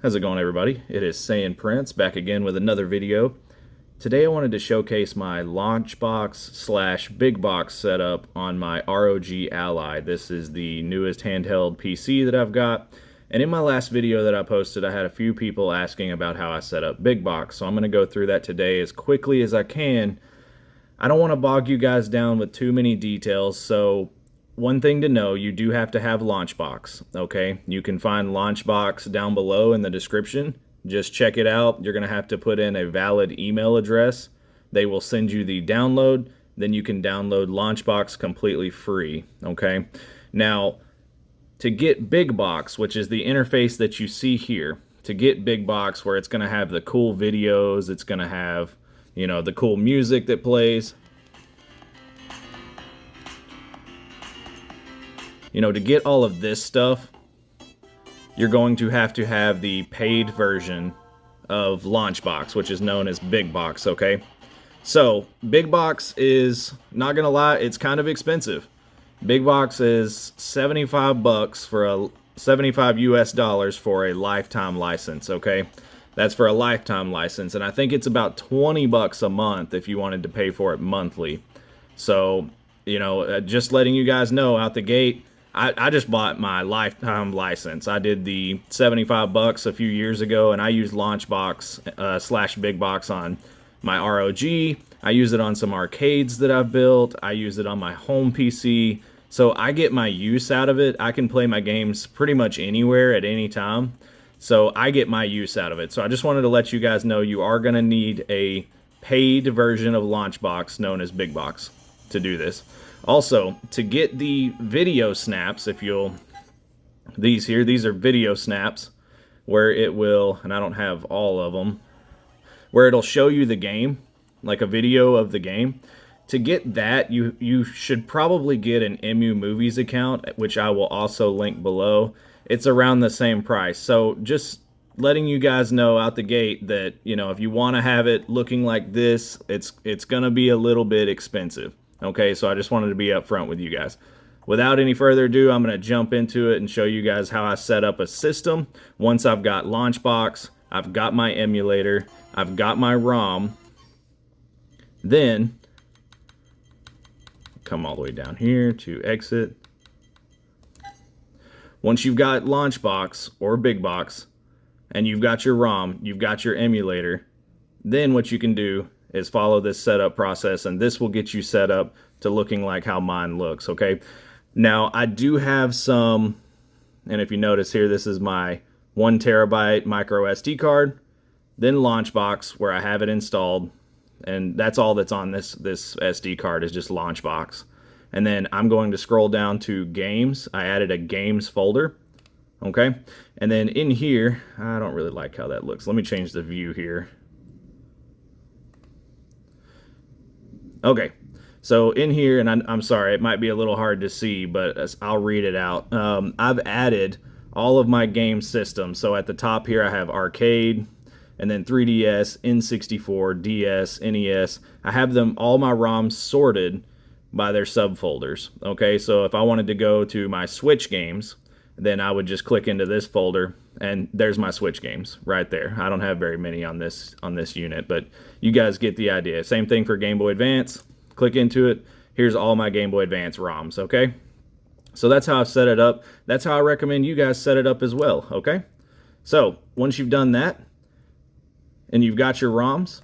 How's it going, everybody? It is Saiyan Prince back again with another video. Today I wanted to showcase my Launchbox slash Bigbox setup on my ROG Ally. This is the newest handheld PC that I've got. And in my last video that I posted, I had a few people asking about how I set up Bigbox. So I'm going to go through that today as quickly as I can. I don't want to bog you guys down with too many details, so one thing to know, you do have to have Launchbox, okay? You can find Launchbox down below in the description. Just check it out. You're going to have to put in a valid email address. They will send you the download. Then you can download Launchbox completely free, okay? Now, to get Bigbox, which is the interface that you see here, to get Bigbox where it's going to have the cool videos, it's going to have, you know, the cool music that plays. You know, to get all of this stuff, you're going to have the paid version of Launchbox, which is known as Bigbox, okay? So, Bigbox is, not gonna lie, it's kind of expensive. Bigbox is 75 bucks for a 75 US dollars for a lifetime license, okay? That's for a lifetime license, and I think it's about 20 bucks a month if you wanted to pay for it monthly. So, you know, just letting you guys know out the gate, I just bought my lifetime license. I did the 75 bucks a few years ago, and I used Launchbox slash Bigbox on my ROG. I use it on some arcades that I've built. I use it on my home PC. So I get my use out of it. I can play my games pretty much anywhere at any time. So I get my use out of it. So I just wanted to let you guys know you are going to need a paid version of Launchbox known as Bigbox to do this. Also, to get the video snaps, if you'll, these are video snaps where it will, and I don't have all of them, where it'll show you the game, like a video of the game. To get that, you should probably get an EmuMovies account, which I will also link below. It's around the same price. So just letting you guys know out the gate that, you know, if you want to have it looking like this, it's going to be a little bit expensive. Okay, so I just wanted to be upfront with you guys. Without any further ado, I'm going to jump into it and show you guys how I set up a system. Once I've got Launchbox, I've got my emulator, I've got my ROM, then come all the way down here to exit. Once you've got Launchbox or Bigbox, and you've got your ROM, you've got your emulator, then what you can do is follow this setup process, and this will get you set up to looking like how mine looks, okay? Now, I do have some, and if you notice here, this is my 1 terabyte micro SD card, then Launchbox, where I have it installed, and that's all that's on this SD card is just Launchbox. And then I'm going to scroll down to games. I added a games folder, okay? And then in here, I don't really like how that looks. Let me change the view here. Okay, so in here, and I'm sorry, it might be a little hard to see, but I'll read it out. I've added all of my game systems. So at the top here, I have arcade, and then 3DS, N64, DS, NES. I have them, all my ROMs sorted by their subfolders. Okay, so if I wanted to go to my Switch games, then I would just click into this folder, and there's my Switch games right there. I don't have very many on this unit, but you guys get the idea. Same thing for Game Boy Advance. Click into it. Here's all my Game Boy Advance ROMs, okay? So that's how I've set it up. That's how I recommend you guys set it up as well, okay? So once you've done that, and you've got your ROMs,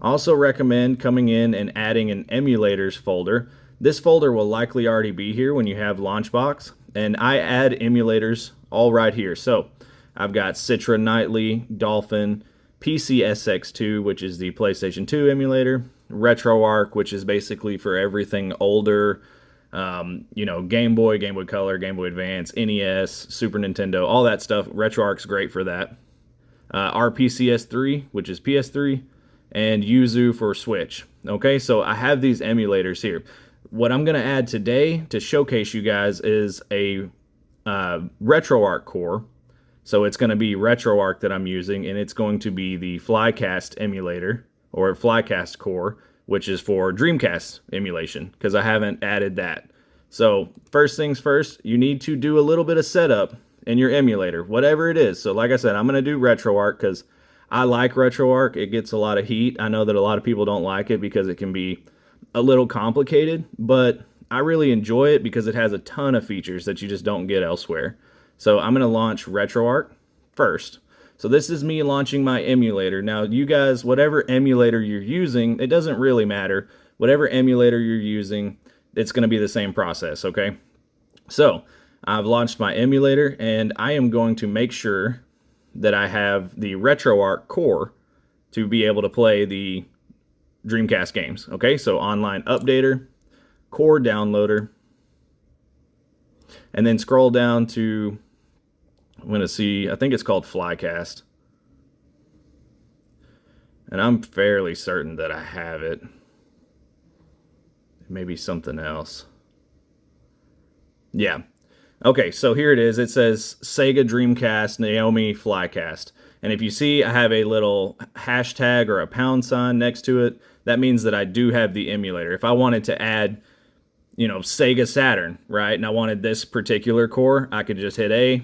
I also recommend coming in and adding an emulators folder. This folder will likely already be here when you have Launchbox, and I add emulators all right here. So I've got Citra Nightly, Dolphin, PCSX2, which is the PlayStation 2 emulator, Retroarch, which is basically for everything older, you know, Game Boy, Game Boy Color, Game Boy Advance, NES, Super Nintendo, all that stuff. Retroarch's great for that. RPCS3, which is PS3, and Yuzu for Switch. Okay, so I have these emulators here. What I'm going to add today to showcase you guys is a RetroArch core. So it's going to be RetroArch that I'm using, and it's going to be the Flycast emulator, or Flycast core, which is for Dreamcast emulation, because I haven't added that. So first things first, you need to do a little bit of setup in your emulator, whatever it is. So like I said, I'm going to do Retroarch because I like Retroarch. It gets a lot of heat. I know that a lot of people don't like it because it can be a little complicated, but I really enjoy it because it has a ton of features that you just don't get elsewhere. So I'm going to launch Retroarch first. So this is me launching my emulator. Now you guys, whatever emulator you're using, it doesn't really matter. Whatever emulator you're using, it's going to be the same process, okay? So I've launched my emulator, and I am going to make sure that I have the Retroarch core to be able to play the Dreamcast games, okay? So online updater, core downloader, and then scroll down to, I'm going to see, I think it's called Flycast. And I'm fairly certain that I have it. Maybe something else. Yeah. Okay, so here it is. It says Sega Dreamcast Naomi Flycast. And if you see, I have a little hashtag or a pound sign next to it. That means that I do have the emulator. If I wanted to add, you know, Sega Saturn, right, and I wanted this particular core, I could just hit A.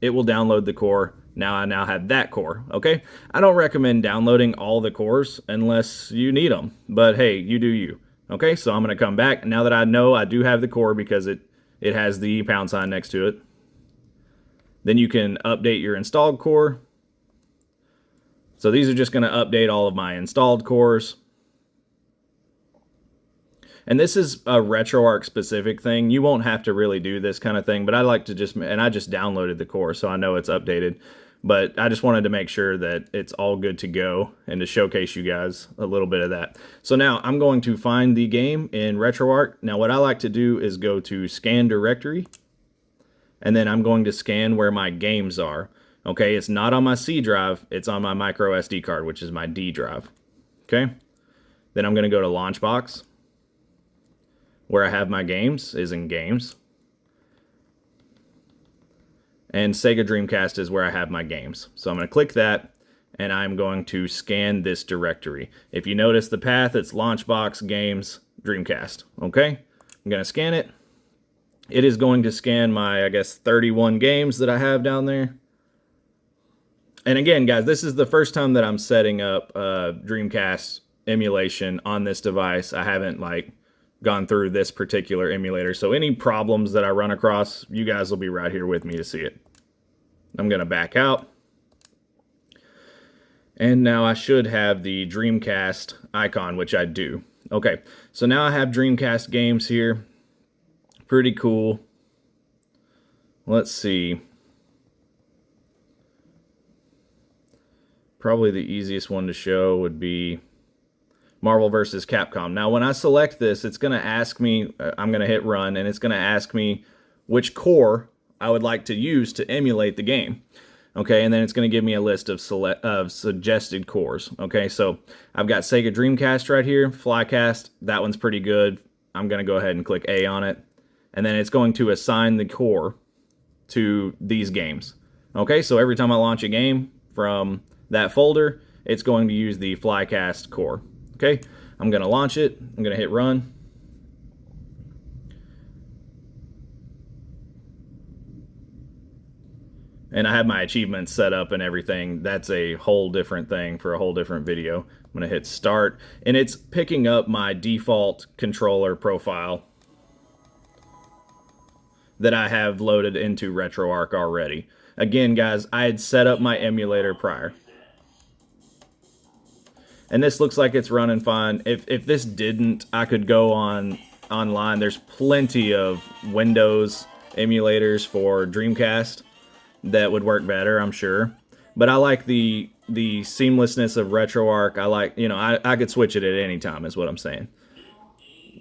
It will download the core. Now I have that core, okay? I don't recommend downloading all the cores unless you need them. But hey, you do you. Okay, so I'm going to come back. Now that I know I do have the core because it has the pound sign next to it. Then you can update your installed core. So these are just going to update all of my installed cores. And this is a RetroArch specific thing. You won't have to really do this kind of thing, but I like to just, and I just downloaded the core, so I know it's updated. But I just wanted to make sure that it's all good to go and to showcase you guys a little bit of that. So now I'm going to find the game in RetroArch. Now what I like to do is go to Scan Directory, and then I'm going to scan where my games are. Okay, it's not on my C drive, it's on my micro SD card, which is my D drive. Okay, then I'm going to go to Launchbox. Where I have my games is in Games. And Sega Dreamcast is where I have my games. So I'm going to click that, and I'm going to scan this directory. If you notice the path, it's Launchbox, Games, Dreamcast. Okay? I'm going to scan it. It is going to scan my, I guess, 31 games that I have down there. And again, guys, this is the first time that I'm setting up Dreamcast emulation on this device. I haven't, like, gone through this particular emulator. So any problems that I run across, you guys will be right here with me to see it. I'm going to back out. And now I should have the Dreamcast icon, which I do. Okay, so now I have Dreamcast games here. Pretty cool. Let's see. Probably the easiest one to show would be Marvel vs. Capcom. Now, when I select this, it's going to ask me, I'm going to hit run, and it's going to ask me which core I would like to use to emulate the game. Okay, and then it's going to give me a list of suggested cores. Okay, so I've got Sega Dreamcast right here, Flycast. That one's pretty good. I'm going to go ahead and click A on it. And then it's going to assign the core to these games. Okay, so every time I launch a game from that folder, it's going to use the Flycast core. Okay, I'm going to launch it. I'm going to hit run. And I have my achievements set up and everything. That's a whole different thing for a whole different video. I'm going to hit start, and it's picking up my default controller profile that I have loaded into RetroArch already. Again, guys, I had set up my emulator prior. And this looks like it's running fine. If this didn't, I could go online. There's plenty of Windows emulators for Dreamcast that would work better, I'm sure. But I like the seamlessness of RetroArch. I like, you know, I could switch it at any time is what I'm saying.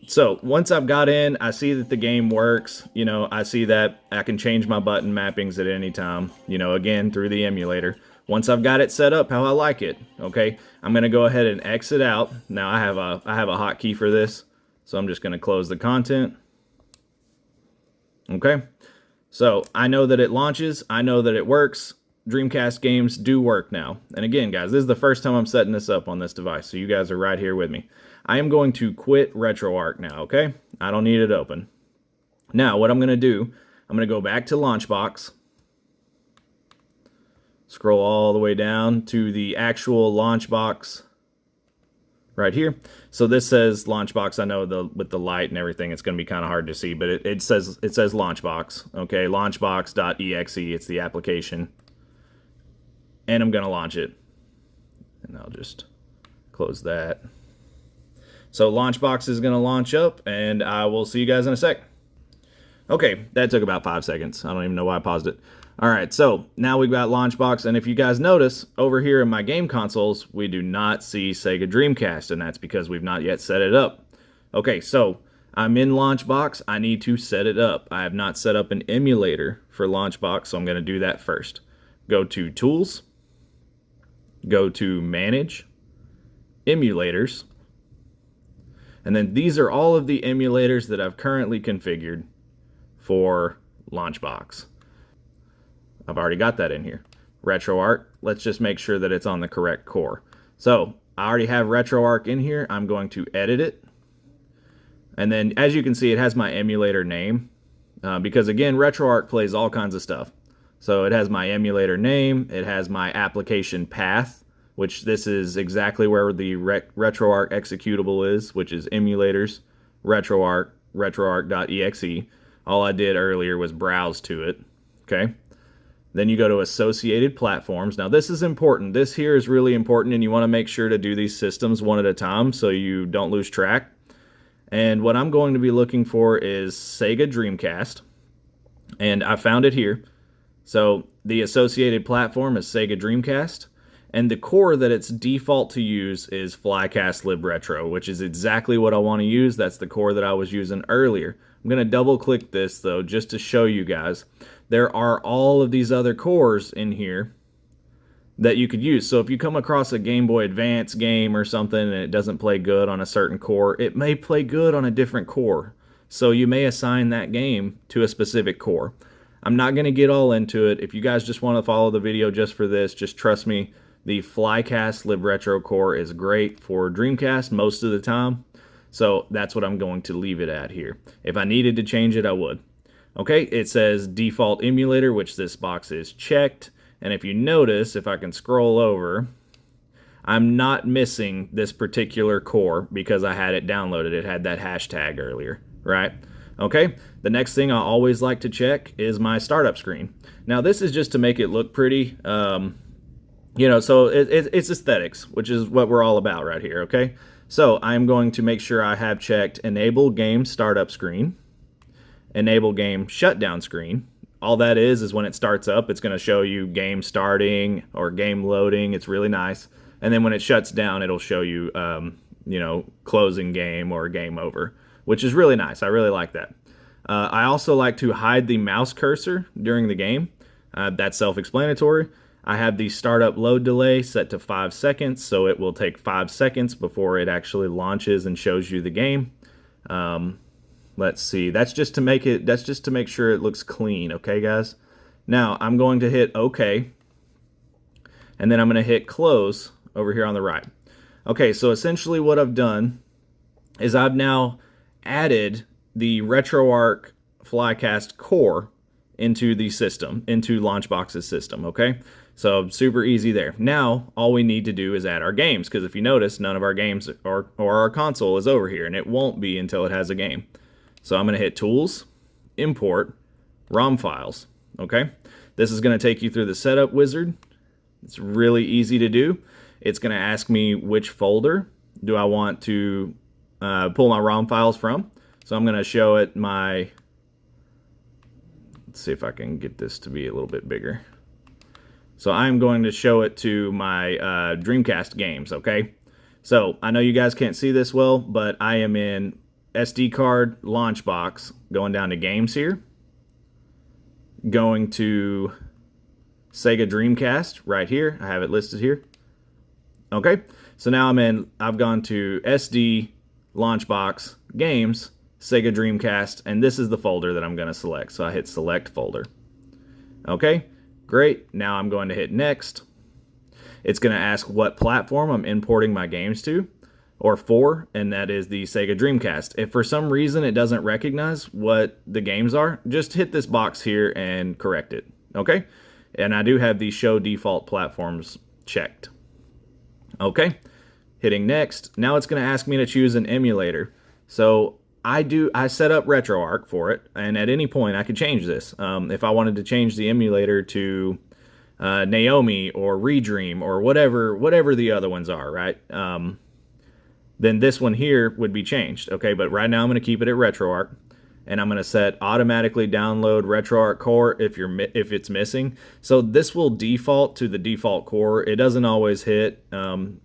So once I've got in, I see that the game works. You know, I see that I can change my button mappings at any time, you know, again, through the emulator. Once I've got it set up how I like it, okay, I'm going to go ahead and exit out. Now I have a hotkey for this, so I'm just going to close the content. Okay, so I know that it launches. I know that it works. Dreamcast games do work now. And again, guys, this is the first time I'm setting this up on this device, so you guys are right here with me. I am going to quit RetroArch now, okay? I don't need it open. Now, what I'm going to do, I'm going to go back to Launchbox. Scroll all the way down to the actual Launchbox right here. So this says Launchbox. I know with the light and everything, it's going to be kind of hard to see, but it says Launchbox. Okay, launchbox.exe. It's the application, and I'm going to launch it. And I'll just close that. So Launchbox is going to launch up, and I will see you guys in a sec. Okay, that took about 5 seconds. I don't even know why I paused it. All right, so now we've got Launchbox, and if you guys notice, over here in my game consoles, we do not see Sega Dreamcast, and that's because we've not yet set it up. Okay, so I'm in Launchbox. I need to set it up. I have not set up an emulator for Launchbox, so I'm going to do that first. Go to Tools, go to Manage, Emulators, and then these are all of the emulators that I've currently configured for Launchbox. I've already got that in here. Retroarch, let's just make sure that it's on the correct core. So I already have Retroarch in here. I'm going to edit it. And then as you can see, it has my emulator name because again, Retroarch plays all kinds of stuff. So it has my emulator name, it has my application path, which this is exactly where the Retroarch executable is, which is emulators, Retroarch, retroarch.exe. All I did earlier was browse to it, okay? Then you go to associated platforms. Now this is important. This here is really important, and you want to make sure to do these systems one at a time so you don't lose track. And what I'm going to be looking for is Sega Dreamcast, and I found it here. So the associated platform is Sega Dreamcast, and the core that it's default to use is Flycast libretro, which is exactly what I want to use. That's the core that I was using earlier. I'm going to double click this though just to show you guys. There are all of these other cores in here that you could use. So if you come across a Game Boy Advance game or something and it doesn't play good on a certain core, it may play good on a different core. So you may assign that game to a specific core. I'm not going to get all into it. If you guys just want to follow the video just for this, just trust me, the Flycast libretro core is great for Dreamcast most of the time. So that's what I'm going to leave it at here. If I needed to change it, I would. Okay, it says default emulator, which this box is checked. And if you notice, if I can scroll over, I'm not missing this particular core because I had it downloaded. It had that hashtag earlier, right? Okay, the next thing I always like to check is my startup screen. Now this is just to make it look pretty, you know, so it's aesthetics, which is what we're all about right here, okay? So I'm going to make sure I have checked enable game startup screen, enable game shutdown screen. All that is when it starts up, it's going to show you game starting or game loading. It's really nice. And then when it shuts down, it'll show you, you know, closing game or game over, which is really nice. I really like that. I also like to hide the mouse cursor during the game. That's self-explanatory. I have the startup load delay set to 5 seconds, so it will take 5 seconds before it actually launches and shows you the game. Let's see. That's just to make sure it looks clean, okay, guys? Now, I'm going to hit OK, and then I'm going to hit close over here on the right. Okay, so essentially what I've done is I've now added the Retroarch Flycast core into the system, into Launchbox's system, okay? So super easy there. Now, all we need to do is add our games, because if you notice, none of our games or our console is over here, and it won't be until it has a game. So I'm going to hit Tools, Import, ROM Files, okay? This is going to take you through the setup wizard. It's really easy to do. It's going to ask me which folder do I want to pull my ROM files from. So I'm going to show it my, let's see if I can get this to be a little bit bigger. So I'm going to show it to my Dreamcast games, okay? So I know you guys can't see this well, but I am in SD card Launchbox, going down to games here, going to Sega Dreamcast right here. I have it listed here. Okay, so now I've gone to SD, Launchbox, Games, Sega Dreamcast, and this is the folder that I'm going to select. So I hit Select Folder. Okay, great. Now I'm going to hit Next. It's going to ask what platform I'm importing my games to, or for, and that is the Sega Dreamcast. If for some reason it doesn't recognize what the games are, just hit this box here and correct it. Okay? And I do have the show default platforms checked. Okay, hitting next. Now it's going to ask me to choose an emulator. So I set up Retroarch for it, and at any point I could change this. If I wanted to change the emulator to Naomi or Redream or whatever the other ones are, right? Then this one here would be changed. Okay, but right now I'm going to keep it at Retroarch, and I'm going to set automatically download Retroarch core if it's missing. So this will default to the default core. It doesn't always hit.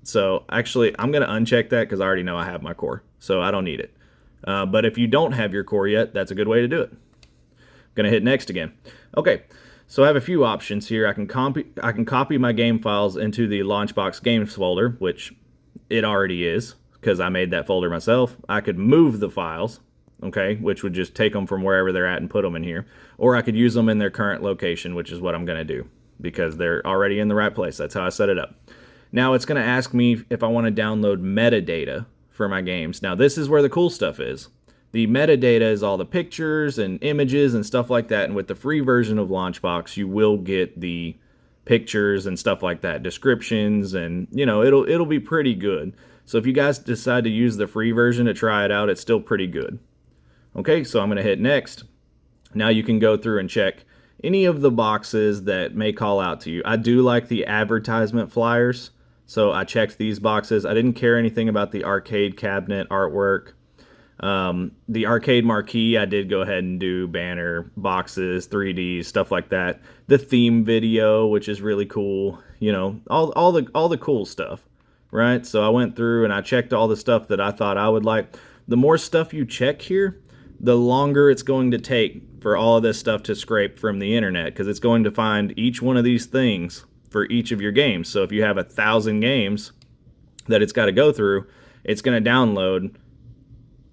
So actually I'm going to uncheck that because I already know I have my core, so I don't need it. But if you don't have your core yet, that's a good way to do it. I'm going to hit next again. Okay, so I have a few options here. I can copy my game files into the Launchbox games folder, which it already is because I made that folder myself. I could move the files, okay, which would just take them from wherever they're at and put them in here. Or I could use them in their current location, which is what I'm going to do because they're already in the right place. That's how I set it up. Now it's going to ask me if I want to download metadata for my games. Now this is where the cool stuff is. The metadata is all the pictures and images and stuff like that, and with the free version of Launchbox you will get the pictures and stuff like that, descriptions, and you know, it'll be pretty good. So if you guys decide to use the free version to try it out, it's still pretty good. Okay, so I'm going to hit next. Now you can go through and check any of the boxes that may call out to you. I do like the advertisement flyers, so I checked these boxes. I didn't care anything about the arcade cabinet artwork. The arcade marquee, I did go ahead and do banner, boxes, 3D, stuff like that. The theme video, which is really cool. You know, all the cool stuff, right? So I went through and I checked all the stuff that I thought I would like. The more stuff you check here, the longer it's going to take for all of this stuff to scrape from the internet, because it's going to find each one of these things for each of your games. So if you have 1,000 games that it's got to go through, it's going to download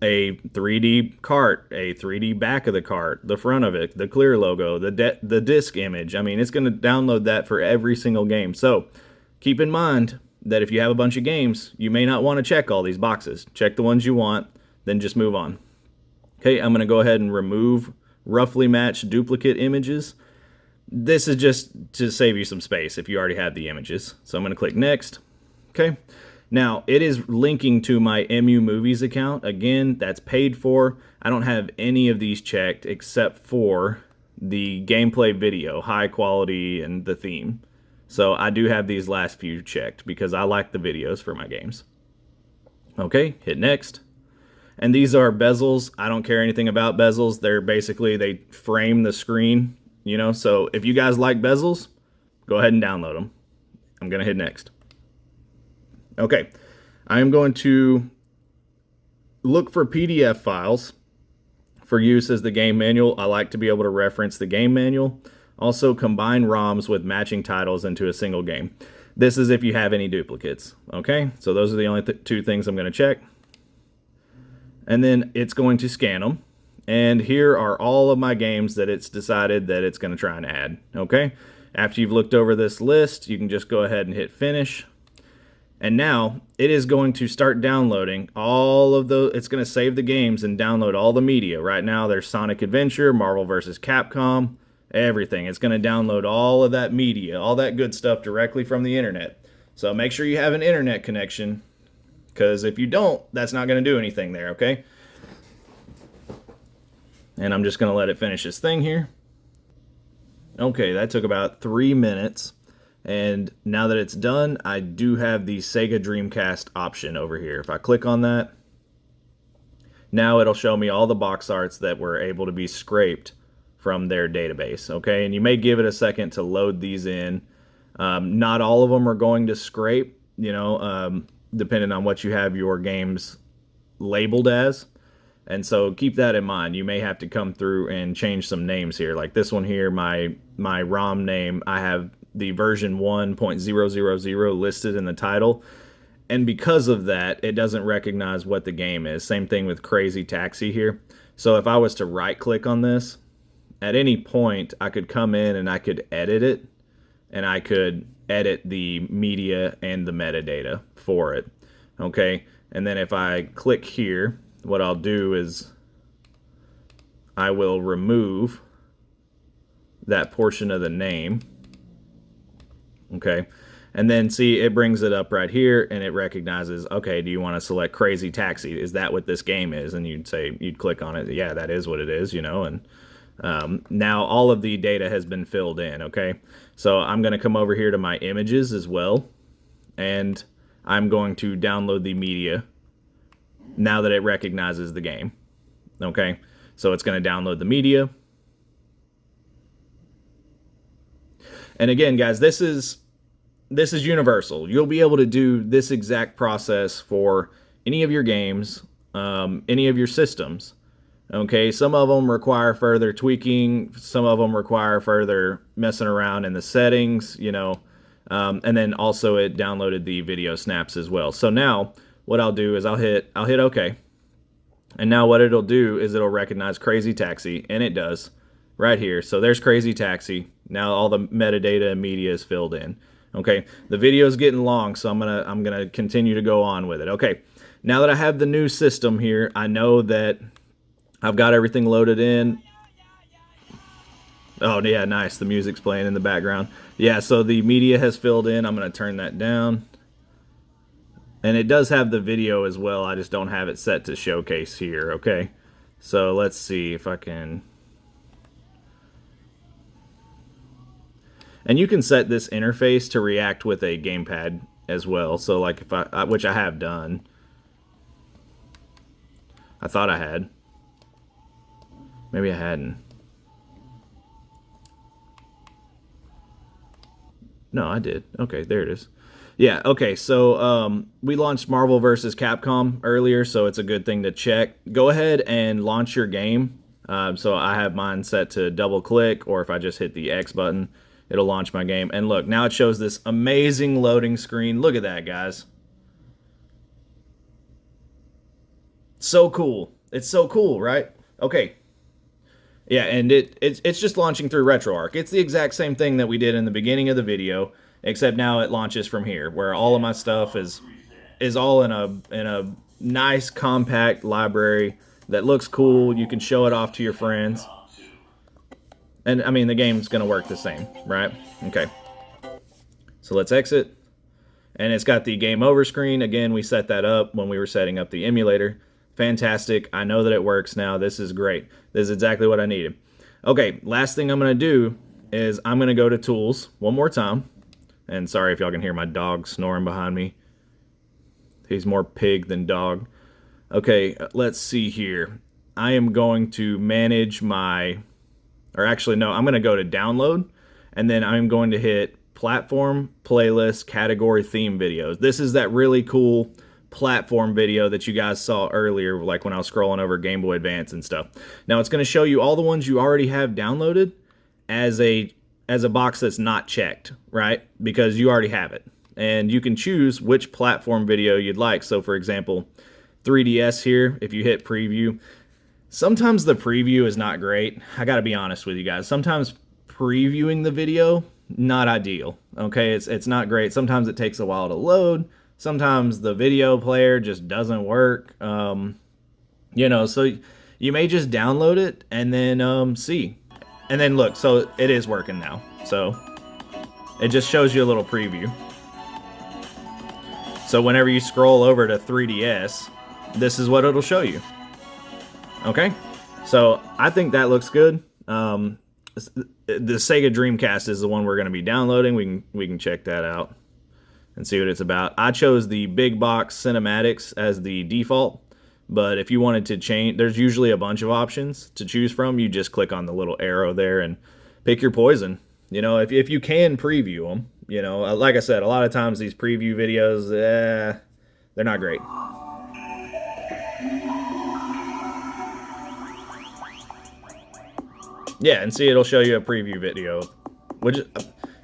a 3D cart, a 3D back of the cart, the front of it, the clear logo, the disc image. I mean, it's going to download that for every single game. So keep in mind that if you have a bunch of games, you may not want to check all these boxes. Check the ones you want, then just move on. Okay, I'm going to go ahead and remove roughly matched duplicate images. This is just to save you some space if you already have the images. So I'm going to click next. Okay, now it is linking to my EmuMovies account. Again, that's paid for. I don't have any of these checked except for the gameplay video, high quality, and the theme. So I do have these last few checked because I like the videos for my games. Okay, hit next. And these are bezels. I don't care anything about bezels. They're basically, they frame the screen, you know. So if you guys like bezels, go ahead and download them. I'm going to hit next. Okay, I am going to look for PDF files for use as the game manual. I like to be able to reference the game manual. Also combine ROMs with matching titles into a single game. This is if you have any duplicates. Okay, so those are the only two things I'm going to check. And then it's going to scan them. And here are all of my games that it's decided that it's going to try and add. Okay, after you've looked over this list, you can just go ahead and hit finish. And now it is going to start downloading all of the, it's going to save the games and download all the media. Right now there's Sonic Adventure, Marvel vs. Capcom, everything. It's going to download all of that media, all that good stuff directly from the internet. So make sure you have an internet connection, because if you don't, that's not going to do anything there, okay? And I'm just going to let it finish this thing here. Okay, that took about 3 minutes. And now that it's done, I do have the Sega Dreamcast option over here. If I click on that, now it'll show me all the box arts that were able to be scraped from their database, okay? And you may give it a second to load these in. Not all of them are going to scrape, you know, depending on what you have your games labeled as. And so keep that in mind. You may have to come through and change some names here. Like this one here, my ROM name, I have the version 1.000 listed in the title. And because of that, it doesn't recognize what the game is. Same thing with Crazy Taxi here. So if I was to right click on this, at any point I could come in and I could edit it, and I could edit the media and the metadata for it. Okay, and then if I click here, what I'll do is I will remove that portion of the name, Okay. And then see, it brings it up right here and it recognizes, okay, do you want to select Crazy Taxi? Is that what this game is? And you'd click on it. Yeah, that is what it is, you know, and now all of the data has been filled in, okay? So I'm going to come over here to my images as well, and I'm going to download the media now that it recognizes the game, okay? So it's going to download the media. And again, guys, this is universal. You'll be able to do this exact process for any of your games, any of your systems. Okay, some of them require further tweaking. Some of them require further messing around in the settings, you know. And then also it downloaded the video snaps as well. So now what I'll do is I'll hit OK. And now what it'll do is it'll recognize Crazy Taxi, and it does right here. So there's Crazy Taxi. Now all the metadata and media is filled in. Okay, the video is getting long, so I'm gonna continue to go on with it. Okay, now that I have the new system here, I know that I've got everything loaded in. Oh yeah, nice. The music's playing in the background. Yeah, so the media has filled in. I'm gonna turn that down. And it does have the video as well. I just don't have it set to showcase here. Okay, so let's see if I can. And you can set this interface to react with a gamepad as well. So like if which I have done. I thought I had. Maybe I hadn't. No, I did. Okay, there it is. Yeah, okay, so we launched Marvel vs. Capcom earlier, so it's a good thing to check. Go ahead and launch your game. So I have mine set to double click, or if I just hit the X button, it'll launch my game. And look, now it shows this amazing loading screen. Look at that, guys. So cool. It's so cool, right? Okay. Yeah, and it's just launching through Retroarch. It's the exact same thing that we did in the beginning of the video, except now it launches from here, where all of my stuff is all in a nice compact library that looks cool. You can show it off to your friends. And I mean, the game's gonna work the same, right? Okay. So let's exit. And it's got the game over screen. Again, we set that up when we were setting up the emulator. Fantastic. I know that it works now. This is great. This is exactly what I needed. Okay, last thing I'm going to do is I'm going to go to Tools one more time. And sorry if y'all can hear my dog snoring behind me. He's more pig than dog. Okay, let's see here. I am going to manage my... Or actually, no, I'm going to go to Download. And then I'm going to hit Platform, Playlist, Category, Theme Videos. This is that really cool platform video that you guys saw earlier, like when I was scrolling over Game Boy Advance and stuff. Now it's going to show you all the ones you already have downloaded as a box that's not checked, right? Because you already have it. And you can choose which platform video you'd like. So for example, 3DS here, if you hit preview, sometimes the preview is not great. I got to be honest with you guys. Sometimes previewing the video, not ideal. Okay, it's not great. Sometimes it takes a while to load. Sometimes the video player just doesn't work, you know, so you may just download it and then see. And then look, so it is working now. So it just shows you a little preview. So whenever you scroll over to 3DS, this is what it'll show you. Okay, so I think that looks good. The Sega Dreamcast is the one we're going to be downloading. We can check that out and see what it's about. I chose the Bigbox cinematics as the default, but if you wanted to change, there's usually a bunch of options to choose from. You just click on the little arrow there and pick your poison. You know, if you can preview them, you know, like I said, a lot of times these preview videos, they're not great. Yeah, and see, it'll show you a preview video, which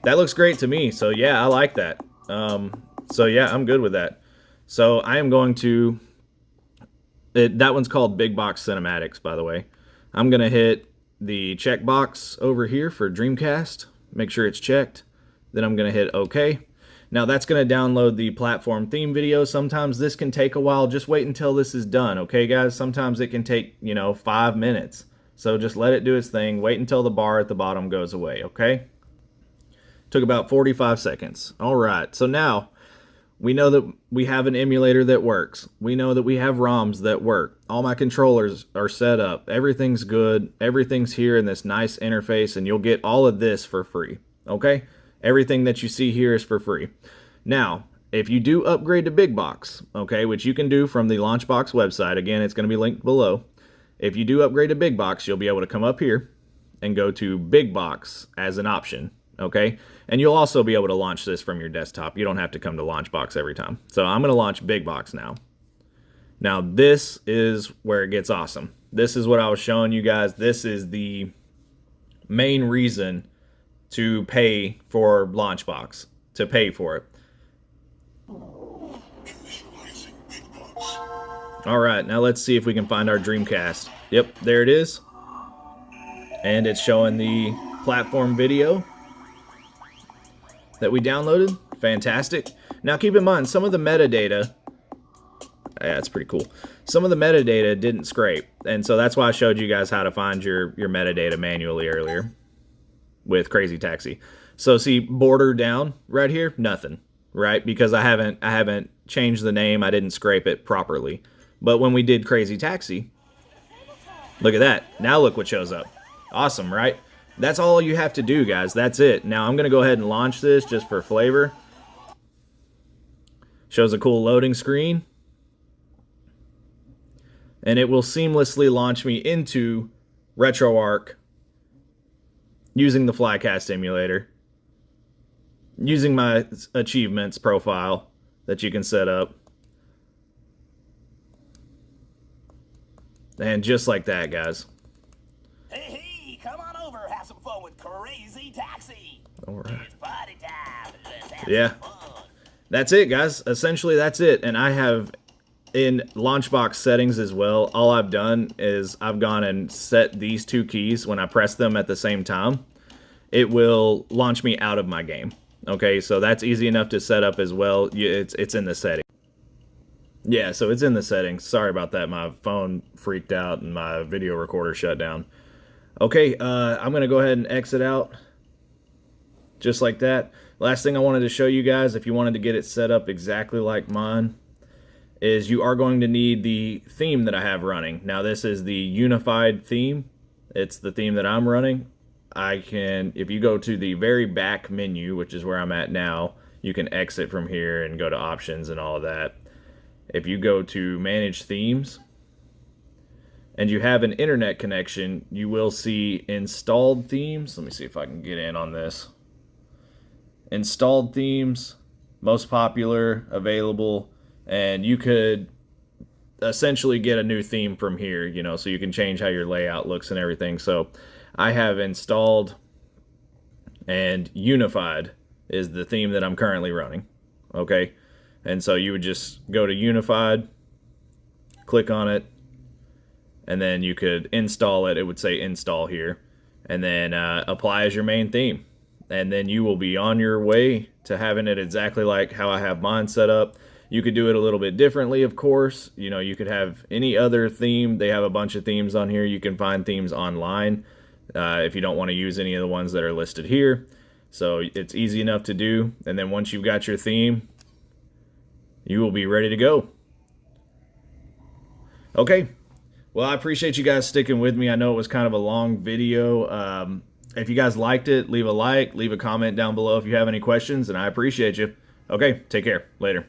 that looks great to me. So yeah, I like that. So yeah, I'm good with that. So I am going to, that one's called Bigbox Cinematics, by the way. I'm going to hit the checkbox over here for Dreamcast, make sure it's checked. Then I'm going to hit OK. Now that's going to download the platform theme video. Sometimes this can take a while. Just wait until this is done, okay guys? Sometimes it can take, you know, 5 minutes. So just let it do its thing. Wait until the bar at the bottom goes away, okay? Took about 45 seconds. All right, so now we know that we have an emulator that works. We know that we have ROMs that work. All my controllers are set up. Everything's good. Everything's here in this nice interface, and you'll get all of this for free, okay? Everything that you see here is for free. Now, if you do upgrade to Bigbox, okay, which you can do from the Launchbox website, again, it's going to be linked below. If you do upgrade to Bigbox, you'll be able to come up here and go to Bigbox as an option, okay? And you'll also be able to launch this from your desktop. You don't have to come to Launchbox every time. So I'm going to launch Bigbox now. Now this is where it gets awesome. This is what I was showing you guys. This is the main reason to pay for Launchbox, to pay for it. All right, now let's see if we can find our Dreamcast. Yep, there it is. And it's showing the platform video that we downloaded. Fantastic. Now keep in mind, some of the metadata, yeah, it's pretty cool. Some of the metadata didn't scrape, and so that's why I showed you guys how to find your metadata manually earlier with Crazy Taxi. So see, border down right here, nothing, right? Because I haven't changed the name, I didn't scrape it properly. But when we did Crazy Taxi, look at that. Now look what shows up. Awesome, right? That's all you have to do, guys. That's it. Now I'm going to go ahead and launch this just for flavor. Shows a cool loading screen. And it will seamlessly launch me into Retroarch using the Flycast emulator. Using my achievements profile that you can set up. And just like that, guys. Hey, come on over, have some fun with Crazy Taxi. All right. It's party time. Let's have Yeah. some fun. That's it, guys. Essentially, that's it. And I have, in Launchbox settings as well, all I've done is I've gone and set these two keys. When I press them at the same time, it will launch me out of my game. Okay, so that's easy enough to set up as well. It's in the settings. Yeah, so it's in the settings. Sorry about that. My phone freaked out and my video recorder shut down. Okay, I'm going to go ahead and exit out. Just like that. Last thing I wanted to show you guys, if you wanted to get it set up exactly like mine, is you are going to need the theme that I have running. Now this is the unified theme. It's the theme that I'm running. If you go to the very back menu, which is where I'm at now, you can exit from here and go to options and all of that. If you go to manage themes and you have an internet connection, you will see installed themes. Let me see if I can get in on this. Installed themes, most popular, available, and you could essentially get a new theme from here, you know, so you can change how your layout looks and everything. So I have installed, and unified is the theme that I'm currently running. Okay. And so you would just go to Unified, click on it, and then you could install it. It would say install here, and then apply as your main theme. And then you will be on your way to having it exactly like how I have mine set up. You could do it a little bit differently, of course. You know, you could have any other theme. They have a bunch of themes on here. You can find themes online if you don't want to use any of the ones that are listed here. So it's easy enough to do. And then once you've got your theme, you will be ready to go. Okay. Well, I appreciate you guys sticking with me. I know it was kind of a long video. If you guys liked it, leave a like, leave a comment down below if you have any questions, and I appreciate you. Okay, take care. Later.